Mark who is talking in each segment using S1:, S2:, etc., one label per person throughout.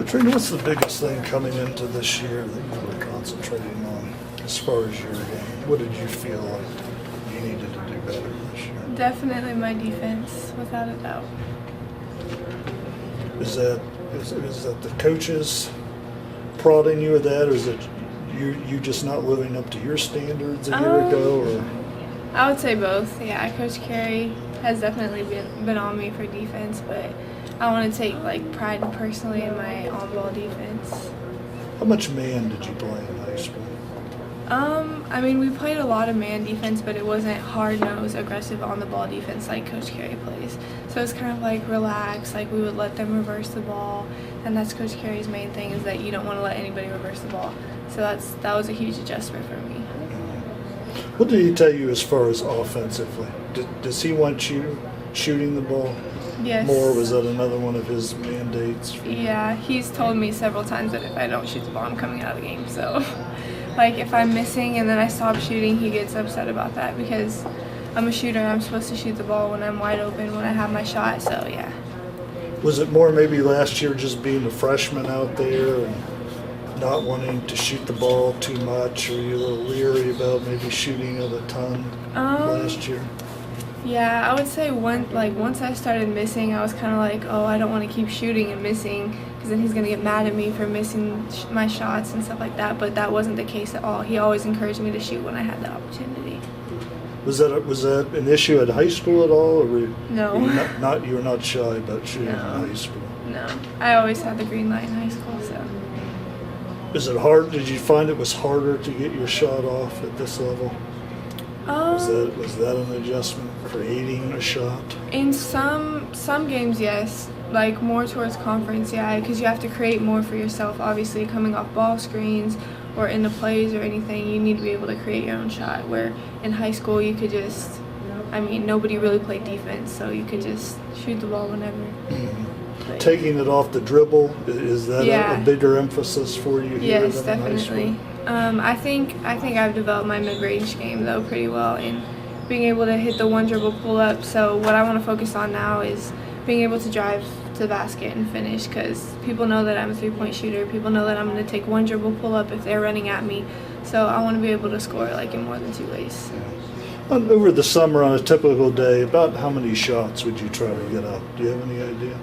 S1: Katrina, what's the biggest thing coming into this year that you were concentrating on as far as your game? What did you feel like you needed to do better this year?
S2: Definitely my defense, without a doubt.
S1: Is that the coaches prodding you with that, or is it you just not living up to your standards a year ago? Or
S2: I would say both. Yeah, Coach Carey has definitely been on me for defense, but I want to take pride personally in my on-ball defense.
S1: how much man did you play in high school?
S2: I mean, we played a lot of man defense, but it wasn't hard-nosed, aggressive on-the-ball defense like Coach Carey plays. So it's kind of relaxed, we would let them reverse the ball, and that's Coach Carey's main thing, is that you don't want to let anybody reverse the ball. So that was a huge adjustment for me.
S1: What did he tell you as far as offensively? Does he want you shooting the ball
S2: Yes.
S1: more? Was that another one of his mandates?
S2: Yeah, he's told me several times that if I don't shoot the ball, I'm coming out of the game. So, if I'm missing and then I stop shooting, he gets upset about that because I'm a shooter. I'm supposed to shoot the ball when I'm wide open, when I have my shot. So, yeah.
S1: Was it more maybe last year just being a freshman out there and not wanting to shoot the ball too much, or you a little leery about maybe shooting it a ton last year?
S2: Yeah, I would say once I started missing, I was kind of oh, I don't want to keep shooting and missing because then he's going to get mad at me for missing my shots and stuff like that. But that wasn't the case at all. He always encouraged me to shoot when I had the opportunity.
S1: Was that an issue at high school at all, or
S2: No.
S1: you were not shy about shooting in
S2: No.
S1: high school?
S2: No, I always had the green light in high school, so.
S1: Is it hard? Did you find it was harder to get your shot off at this level? Was that an adjustment, creating a shot?
S2: In some games, yes. More towards conference, yeah, because you have to create more for yourself. Obviously, coming off ball screens or in the plays or anything, you need to be able to create your own shot. Where in high school, you could just, nobody really played defense, so you could just shoot the ball whenever.
S1: Mm-hmm. Taking it off the dribble, is that a bigger emphasis for you here
S2: Yes,
S1: than in high school?
S2: definitely. I think I've developed my mid-range game though pretty well in being able to hit the one dribble pull-up. So what I want to focus on now is being able to drive to the basket and finish, because people know that I'm a three-point shooter. People know that I'm going to take one dribble pull-up if they're running at me. So I want to be able to score in more than 2 ways.
S1: Over the summer, on a typical day, about how many shots would you try to get up? Do you have any idea?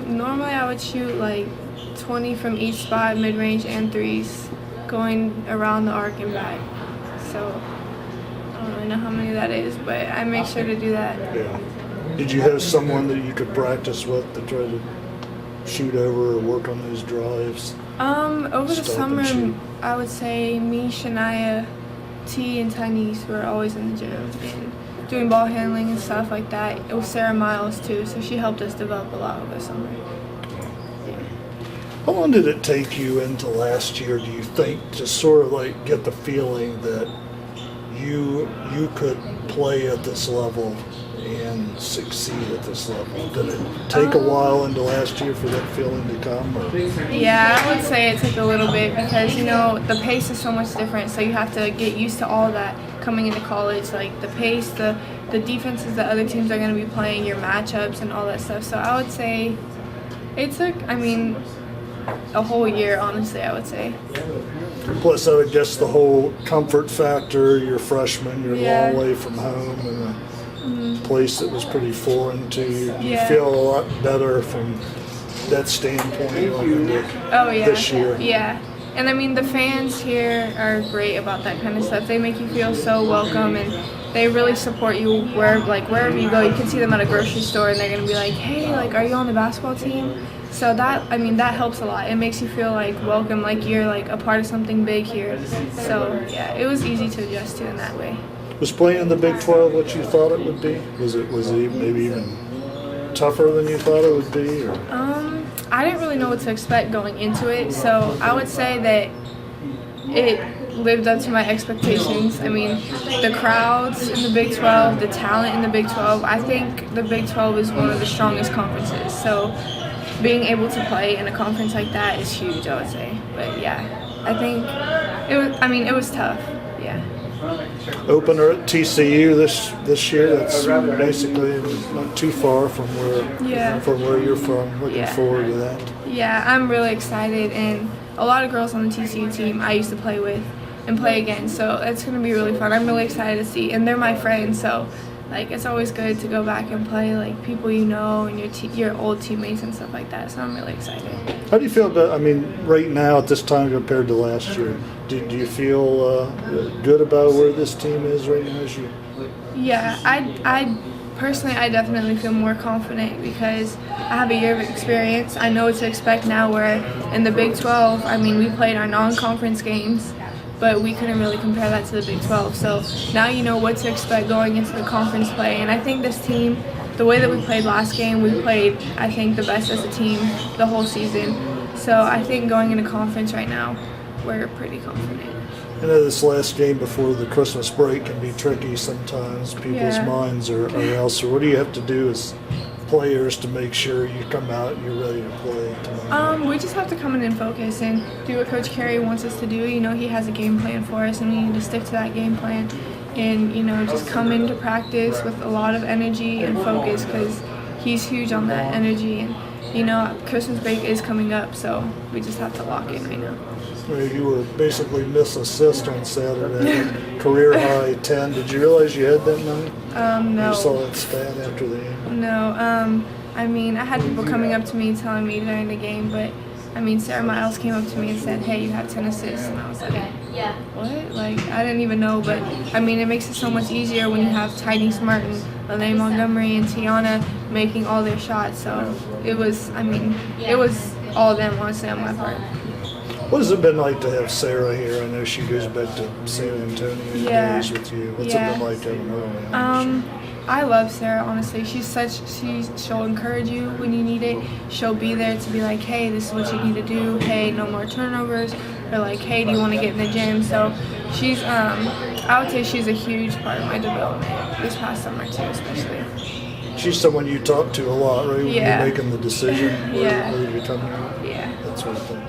S2: Normally I would shoot 20 from each spot, mid-range and threes, going around the arc and back. So I don't really know how many that is, but I make sure to do that.
S1: Yeah. Did you have someone that you could practice with to try to shoot over or work on those drives?
S2: Over the
S1: Stop
S2: summer,
S1: and shoot.
S2: I would say me, Shania, T, and Tynese were always in the gym and doing ball handling and stuff like that. It was Sarah Miles too, so she helped us develop a lot over the summer.
S1: How long did it take you into last year, do you think, to sort of get the feeling that you could play at this level and succeed at this level? Did it take a while into last year for that feeling to come? Or?
S2: Yeah, I would say it took a little bit because, the pace is so much different, so you have to get used to all that coming into college, the pace, the defenses that other teams are going to be playing, your matchups and all that stuff. So I would say it took, a whole year, honestly, I would say.
S1: Plus, I would guess the whole comfort factor, you're a freshman, you're a long way from home, and a place that was pretty foreign to you. You feel a lot better from that standpoint this year.
S2: Yeah. And the fans here are great about that kind of stuff. They make you feel so welcome, and they really support you wherever you go. You can see them at a grocery store and they're going to be hey, are you on the basketball team? So that helps a lot. It makes you feel welcome, you're a part of something big here. So yeah, it was easy to adjust to in that way.
S1: Was playing in the Big 12 what you thought it would be? Was it maybe even tougher than you thought it would be? Or?
S2: I didn't really know what to expect going into it, so I would say that it lived up to my expectations. The crowds in the Big 12, the talent in the Big 12, I think the Big 12 is one of the strongest conferences. So being able to play in a conference like that is huge, I would say. But yeah, I think it was tough, yeah.
S1: opener at TCU this year. That's basically not too far from where you're from. Looking forward to that.
S2: Yeah, I'm really excited, and a lot of girls on the TCU team I used to play with and play against, so it's going to be really fun. I'm really excited to see, and they're my friends, so like it's always good to go back and play like people you know and your old teammates and stuff like that. So I'm really excited.
S1: How do you feel about? I mean, right now at this time compared to last year, do you feel good about where this team is right now?
S2: Yeah, I personally I definitely feel more confident because I have a year of experience. I know what to expect now. Where in the Big 12, I mean, we played our non-conference games, but we couldn't really compare that to the Big 12. So now you know what to expect going into the conference play. And I think this team, the way that we played last game, we played, I think, the best as a team the whole season. So I think going into conference right now, we're pretty confident.
S1: I know this last game before the Christmas break can be tricky sometimes. People's minds are elsewhere. What do you have to do as players to make sure you come out and you're ready to play tomorrow?
S2: We just have to come in and focus and do what Coach Carey wants us to do. You know, he has a game plan for us, and we need to stick to that game plan. And, you know, just come into practice with a lot of energy and focus because he's huge on that energy. And, you know, Christmas break is coming up, so we just have to lock in right now.
S1: Well, you were basically miss assist on Saturday, career high 10. Did you realize you had that many?
S2: No.
S1: You saw that stat after the game?
S2: No. I mean, I had people coming up to me telling me during the game, but I mean, Sarah Miles came up to me and said, "Hey, you have 10 assists," and I was like, "What?" Like, I didn't even know, but I mean, it makes it so much easier when you have Tiny Martin, Lene Montgomery, and Tiana making all their shots. So it was all of them, honestly, on my part.
S1: What has it been like to have Sarah here? I know she goes back to San Antonio days with you. What's it been like having her around?
S2: I love Sarah, honestly. She'll encourage you when you need it. She'll be there to be like, hey, this is what you need to do. Hey, no more turnovers. Or like, hey, do you want to get in the gym? So she's, I would say she's a huge part of my development this past summer too, especially.
S1: She's someone you talk to a lot, right? When you're making the decision whether you're coming out.
S2: Yeah.
S1: That sort of thing.